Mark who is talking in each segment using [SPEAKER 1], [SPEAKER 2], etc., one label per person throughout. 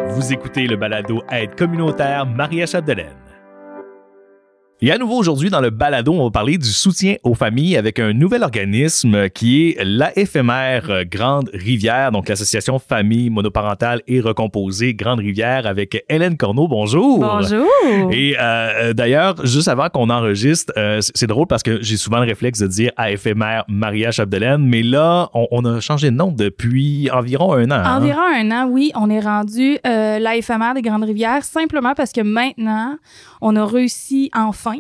[SPEAKER 1] Vous écoutez le balado Aide communautaire Maria Chapdelaine. Et à nouveau aujourd'hui, dans le balado, on va parler du soutien aux familles avec un nouvel organisme qui est l'AFMR Grande Rivière, donc l'Association Famille Monoparentale et Recomposée Grande Rivière avec Hélène Corneau. Bonjour!
[SPEAKER 2] Bonjour!
[SPEAKER 1] Et d'ailleurs, juste avant qu'on enregistre, c'est drôle parce que j'ai souvent le réflexe de dire AFMR Maria Chapdelaine, mais là, on a changé de nom depuis environ un an.
[SPEAKER 2] Environ un an, oui. On est rendu l'AFMR des Grandes Rivières simplement parce que maintenant, on a réussi enfin.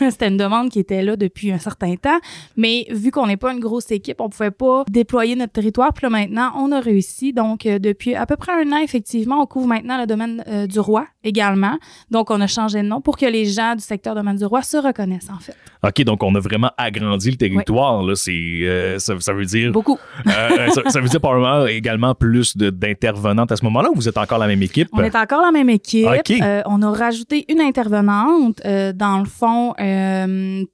[SPEAKER 2] C'était une demande qui était là depuis un certain temps, mais vu qu'on n'est pas une grosse équipe, on pouvait pas déployer notre territoire. Puis là, maintenant, on a réussi. Donc, depuis à peu près un an, effectivement, on couvre maintenant le domaine du Roi également. Donc, on a changé de nom pour que les gens du secteur domaine du Roi se reconnaissent, en fait.
[SPEAKER 1] OK, donc on a vraiment agrandi le territoire. Oui. Là, ça veut dire...
[SPEAKER 2] Beaucoup.
[SPEAKER 1] ça veut dire probablement également plus d'intervenantes à ce moment-là, ou vous êtes encore la même équipe?
[SPEAKER 2] On est encore la même équipe.
[SPEAKER 1] Okay.
[SPEAKER 2] On a rajouté une intervenante dans le fond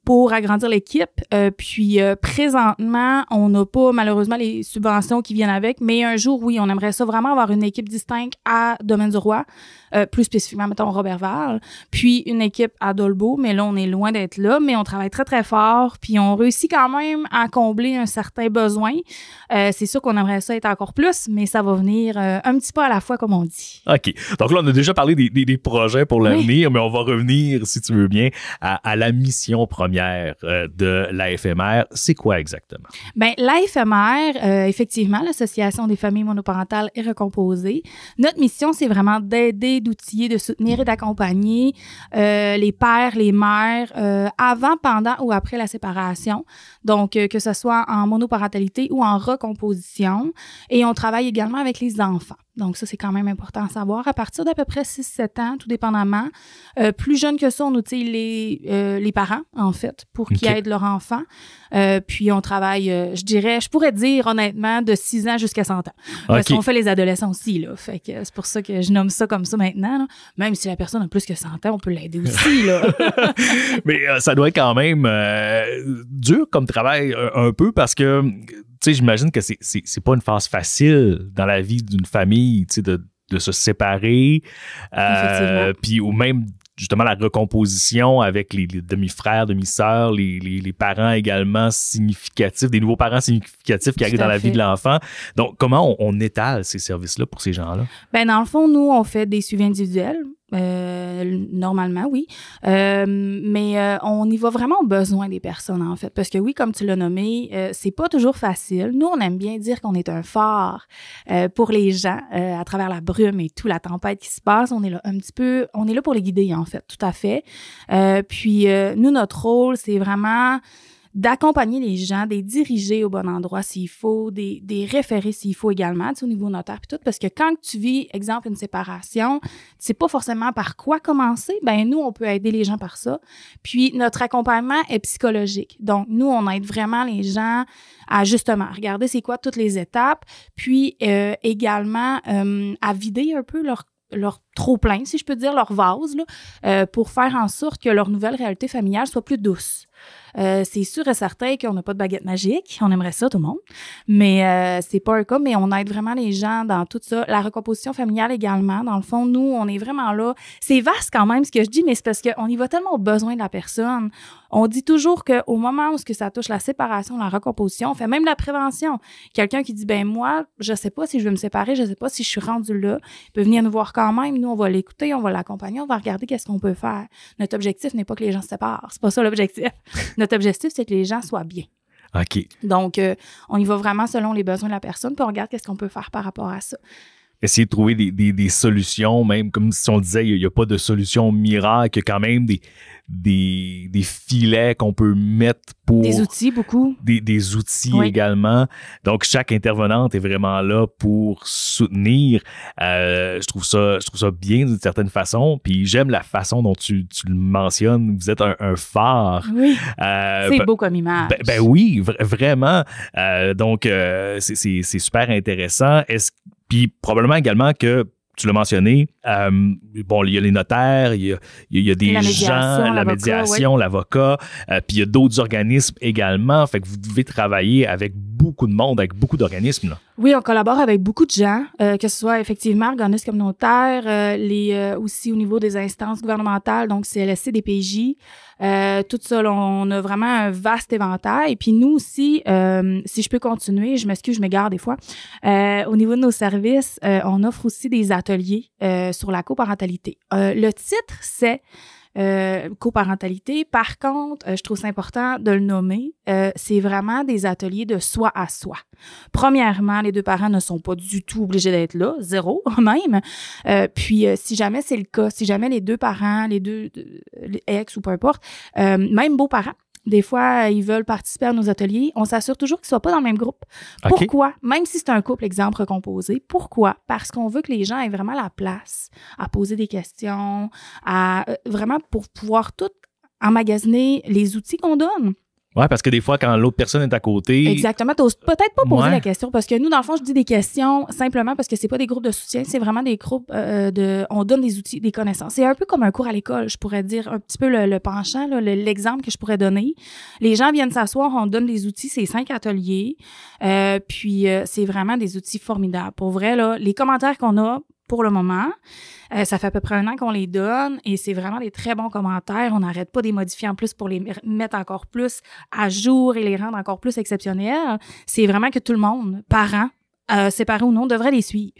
[SPEAKER 2] pour agrandir l'équipe. Puis présentement, on n'a pas malheureusement les subventions qui viennent avec, mais un jour, oui, on aimerait ça vraiment avoir une équipe distincte à Domaine du Roi, plus spécifiquement, mettons, Robertval, puis une équipe à Dolbeau, mais là, on est loin d'être là, mais on travaille très, très fort, puis on réussit quand même à combler un certain besoin. C'est sûr qu'on aimerait ça être encore plus, mais ça va venir un petit peu à la fois, comme on dit.
[SPEAKER 1] OK. Donc là, on a déjà parlé des projets pour l'avenir, oui. Mais on va revenir, si tu veux bien, à la mission première de l'AFMR. C'est quoi exactement?
[SPEAKER 2] Bien, l'AFMR, effectivement, l'Association des familles monoparentales et recomposées, notre mission, c'est vraiment d'aider, d'outiller, de soutenir et d'accompagner les pères, les mères, avant, pendant ou après la séparation. Donc, que ce soit en monoparentalité ou en recomposition. Et on travaille également avec les enfants. Donc, ça, c'est quand même important à savoir. À partir d'à peu près 6-7 ans, tout dépendamment. Plus jeune que ça, on outille les parents, en fait, pour qu'ils aident leur enfant. Puis, on travaille, je pourrais dire honnêtement, de 6 ans jusqu'à 100 ans. Parce qu'on fait les adolescents aussi, là. Fait que c'est pour ça que je nomme ça comme ça maintenant, là. Même si la personne a plus que 100 ans, on peut l'aider aussi, là.
[SPEAKER 1] Mais ça doit être quand même dur comme travail un peu parce que... Tu sais, j'imagine que c'est pas une phase facile dans la vie d'une famille, tu sais, de se séparer, puis ou même justement la recomposition avec les demi-frères, demi-sœurs, les parents également significatifs, des nouveaux parents significatifs qui arrivent dans la vie de l'enfant. Donc, comment on étale ces services-là pour ces gens-là? Bien,
[SPEAKER 2] dans le fond, nous, on fait des suivis individuels. Normalement, oui. Mais on y va vraiment au besoin des personnes, en fait. Parce que oui, comme tu l'as nommé, c'est pas toujours facile. Nous, on aime bien dire qu'on est un phare pour les gens à travers la brume et tout, la tempête qui se passe. On est là on est là pour les guider, en fait, tout à fait. Puis, nous, notre rôle, c'est vraiment d'accompagner les gens, de les diriger au bon endroit s'il faut, des référer s'il faut également, tu sais, au niveau notaire puis tout, parce que quand tu vis, exemple, une séparation, tu sais pas forcément par quoi commencer, ben nous, on peut aider les gens par ça. Puis, notre accompagnement est psychologique. Donc, nous, on aide vraiment les gens à, justement, regarder c'est quoi toutes les étapes, puis également à vider un peu leur trop-plein, si je peux dire, leur vase, là, pour faire en sorte que leur nouvelle réalité familiale soit plus douce. C'est sûr et certain qu'on n'a pas de baguette magique. On aimerait ça, tout le monde. Mais c'est pas un cas, mais on aide vraiment les gens dans tout ça. La recomposition familiale également. Dans le fond, nous, on est vraiment là. C'est vaste quand même ce que je dis, mais c'est parce qu'on y va tellement au besoin de la personne. On dit toujours qu'au moment où ça touche la séparation, la recomposition, on fait même la prévention. Quelqu'un qui dit, ben moi, je sais pas si je veux me séparer, je sais pas si je suis rendu là, il peut venir nous voir quand même. Nous, on va l'écouter, on va l'accompagner, on va regarder qu'est-ce qu'on peut faire. Notre objectif n'est pas que les gens se séparent. C'est pas ça l'objectif. Notre objectif, c'est que les gens soient bien.
[SPEAKER 1] OK.
[SPEAKER 2] Donc, on y va vraiment selon les besoins de la personne, puis on regarde qu'est-ce qu'on peut faire par rapport à ça.
[SPEAKER 1] Essayer de trouver des solutions, même comme si on disait, il n'y a pas de solution miracle, il y a quand même des filets qu'on peut mettre pour...
[SPEAKER 2] Des outils, beaucoup.
[SPEAKER 1] Des outils également. Donc, chaque intervenante est vraiment là pour soutenir. Je trouve ça bien d'une certaine façon. Puis, j'aime la façon dont tu le mentionnes. Vous êtes un phare.
[SPEAKER 2] Oui, c'est beau comme image.
[SPEAKER 1] Ben oui, vraiment. Donc, c'est super intéressant. Puis, probablement également que tu l'as mentionné, bon, il y a les notaires, il y a des gens, la médiation, l'avocat, puis il y a d'autres organismes également. Fait que vous devez travailler avec beaucoup de monde, avec beaucoup d'organismes. Là.
[SPEAKER 2] Oui, on collabore avec beaucoup de gens, que ce soit effectivement organismes communautaires, aussi au niveau des instances gouvernementales, donc CLSC, DPJ, tout ça, là, on a vraiment un vaste éventail. Puis nous aussi, si je peux continuer, je m'excuse, je m'égare des fois, au niveau de nos services, on offre aussi des ateliers sur la coparentalité. Le titre, c'est coparentalité. Par contre, je trouve c'est important de le nommer. C'est vraiment des ateliers de soi à soi. Premièrement, les deux parents ne sont pas du tout obligés d'être là, zéro même. Puis, si jamais c'est le cas, si jamais les deux parents, les ex ou peu importe, même beaux-parents, des fois, ils veulent participer à nos ateliers. On s'assure toujours qu'ils ne soient pas dans le même groupe.
[SPEAKER 1] Okay.
[SPEAKER 2] Pourquoi? Même si c'est un couple, exemple, recomposé. Pourquoi? Parce qu'on veut que les gens aient vraiment la place à poser des questions, vraiment pour pouvoir tout emmagasiner les outils qu'on donne.
[SPEAKER 1] Oui, parce que des fois, quand l'autre personne est à côté...
[SPEAKER 2] Exactement. Tu n'oses peut-être pas poser la question parce que nous, dans le fond, je dis des questions simplement parce que c'est pas des groupes de soutien, c'est vraiment des groupes on donne des outils, des connaissances. C'est un peu comme un cours à l'école, je pourrais dire, un petit peu le penchant, là, l'exemple que je pourrais donner. Les gens viennent s'asseoir, on donne des outils, c'est 5 ateliers, puis c'est vraiment des outils formidables. Pour vrai, là, les commentaires qu'on a pour le moment, ça fait à peu près 1 an qu'on les donne et c'est vraiment des très bons commentaires. On n'arrête pas de les modifier en plus pour les mettre encore plus à jour et les rendre encore plus exceptionnels. C'est vraiment que tout le monde, parents, séparés ou non, devrait les suivre.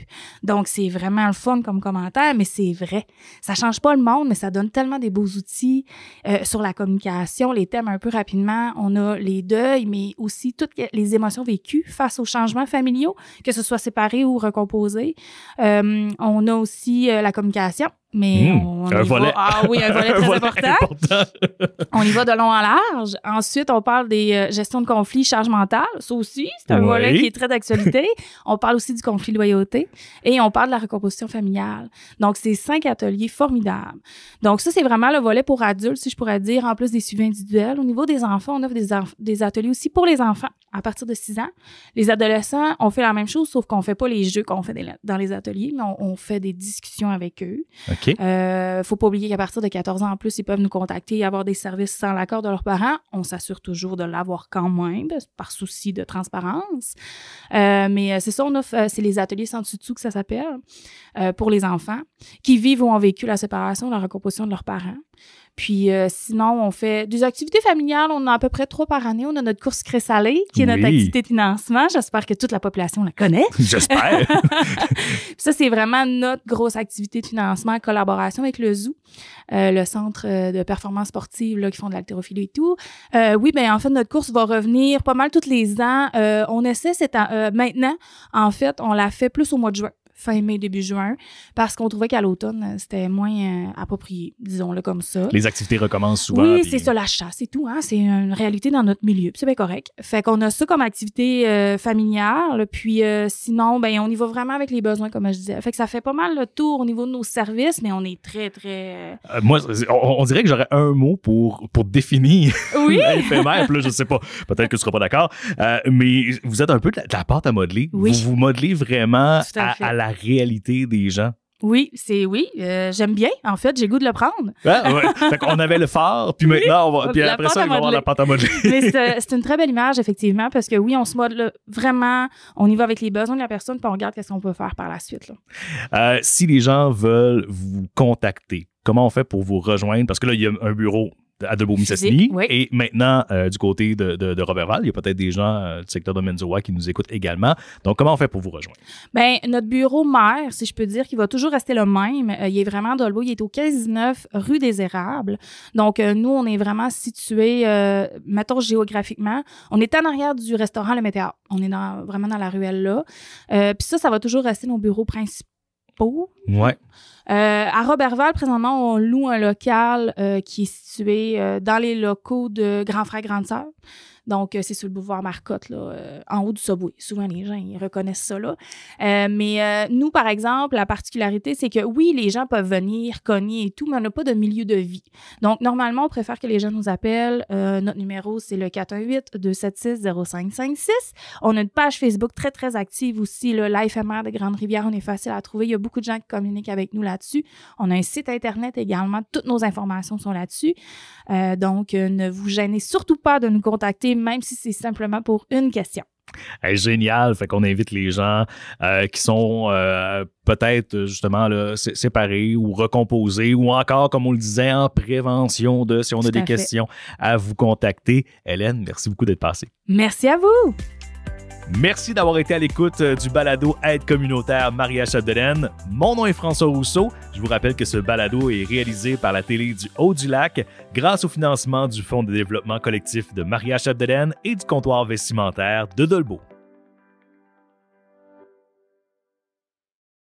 [SPEAKER 2] Donc, c'est vraiment le fun comme commentaire, mais c'est vrai. Ça change pas le monde, mais ça donne tellement des beaux outils sur la communication, les thèmes un peu rapidement. On a les deuils, mais aussi toutes les émotions vécues face aux changements familiaux, que ce soit séparés ou recomposés. On a aussi la communication. Mais
[SPEAKER 1] un volet.
[SPEAKER 2] Ah oui, un volet très important. On y va de long en large. Ensuite, on parle des gestions de conflits, charge mentale. Ça aussi, c'est un volet qui est très d'actualité. On parle aussi du conflit de loyauté et on parle de la recomposition familiale. Donc, c'est 5 ateliers formidables. Donc, ça, c'est vraiment le volet pour adultes, si je pourrais dire, en plus des suivis individuels. Au niveau des enfants, on offre des ateliers aussi pour les enfants à partir de 6 ans. Les adolescents, on fait la même chose, sauf qu'on fait pas les jeux qu'on fait dans les ateliers, mais on fait des discussions avec eux.
[SPEAKER 1] OK.
[SPEAKER 2] Faut pas oublier qu'à partir de 14 ans en plus, ils peuvent nous contacter et avoir des services sans l'accord de leurs parents. On s'assure toujours de l'avoir quand même, par souci de transparence. Mais c'est ça, on offre, c'est les ateliers sans dessus-dessous que ça s'appelle, pour les enfants qui vivent ou ont vécu la séparation, la recomposition de leurs parents. Puis sinon, on fait des activités familiales. On en a à peu près 3 par année. On a notre course cré-salé, qui est notre activité de financement. J'espère que toute la population la connaît.
[SPEAKER 1] J'espère.
[SPEAKER 2] Ça, c'est vraiment notre grosse activité de financement en collaboration avec le Zoo, le centre de performance sportive là, qui font de l'haltérophilie et tout. Oui, bien, en fait, notre course va revenir pas mal tous les ans. On essaie maintenant, en fait, on l'a fait plus au mois de juin. Fin mai, début juin, parce qu'on trouvait qu'à l'automne, c'était moins approprié, disons-le comme ça.
[SPEAKER 1] Les activités recommencent souvent.
[SPEAKER 2] Oui, c'est ça, la chasse et tout, hein, c'est une réalité dans notre milieu, puis c'est bien correct. Fait qu'on a ça comme activité familiale, puis sinon, ben on y va vraiment avec les besoins, comme je disais. Fait que ça fait pas mal le tour au niveau de nos services, mais on est très, très...
[SPEAKER 1] moi, on dirait que j'aurais un mot pour définir l'éphémère, puis là, je sais pas, peut-être que tu seras pas d'accord, mais vous êtes un peu de la pâte à modeler.
[SPEAKER 2] Oui.
[SPEAKER 1] Vous modelez vraiment à la réalité des gens.
[SPEAKER 2] Oui, j'aime bien. En fait, j'ai le goût de le prendre.
[SPEAKER 1] Fait qu'on avait le phare, puis maintenant, puis après ça, il va y avoir la pâte à modeler.
[SPEAKER 2] Mais c'est une très belle image, effectivement, parce que oui, on se modèle vraiment, on y va avec les besoins de la personne, puis on regarde qu'est-ce qu'on peut faire par la suite. Là.
[SPEAKER 1] Si les gens veulent vous contacter, comment on fait pour vous rejoindre? Parce que là, il y a un bureau à Debeau-Mistassini. Et maintenant, du côté de Roberval, il y a peut-être des gens du secteur de Menzoa qui nous écoutent également. Donc, comment on fait pour vous rejoindre? Bien,
[SPEAKER 2] notre bureau mère, si je peux dire, qui va toujours rester le même. Il est vraiment d'Olbeau. Il est au 15-19 rue des Érables. Donc, nous, on est vraiment situés, mettons géographiquement, on est en arrière du restaurant Le Météor. On est vraiment dans la ruelle là. Puis ça va toujours rester nos bureaux principaux.
[SPEAKER 1] Ouais.
[SPEAKER 2] À Roberval, présentement, on loue un local qui est situé dans les locaux de Grand Frère, Grande Sœur. Donc, c'est sur le boulevard Marcotte, là, en haut du Subway. Souvent, les gens, ils reconnaissent ça, là. Mais nous, par exemple, la particularité, c'est que oui, les gens peuvent venir cogner et tout, mais on n'a pas de milieu de vie. Donc, normalement, on préfère que les gens nous appellent. Notre numéro, c'est le 418-276-0556. On a une page Facebook très, très active aussi, là, l'éphémère de Grande-Rivière. On est facile à trouver. Il y a beaucoup de gens qui communiquent avec nous là-dessus. On a un site Internet également. Toutes nos informations sont là-dessus. Donc, ne vous gênez surtout pas de nous contacter, même si c'est simplement pour une question.
[SPEAKER 1] Hey, génial. Fait qu'on invite les gens qui sont peut-être justement là, séparés ou recomposés ou encore, comme on le disait, en prévention de, si on a des questions, à vous contacter. Hélène, merci beaucoup d'être passée.
[SPEAKER 2] Merci à vous.
[SPEAKER 1] Merci d'avoir été à l'écoute du balado Aide communautaire Maria-Chapdelaine. Mon nom est François Rousseau. Je vous rappelle que ce balado est réalisé par la télé du Haut-du-Lac grâce au financement du Fonds de développement collectif de Maria-Chapdelaine et du comptoir vestimentaire de Dolbeau.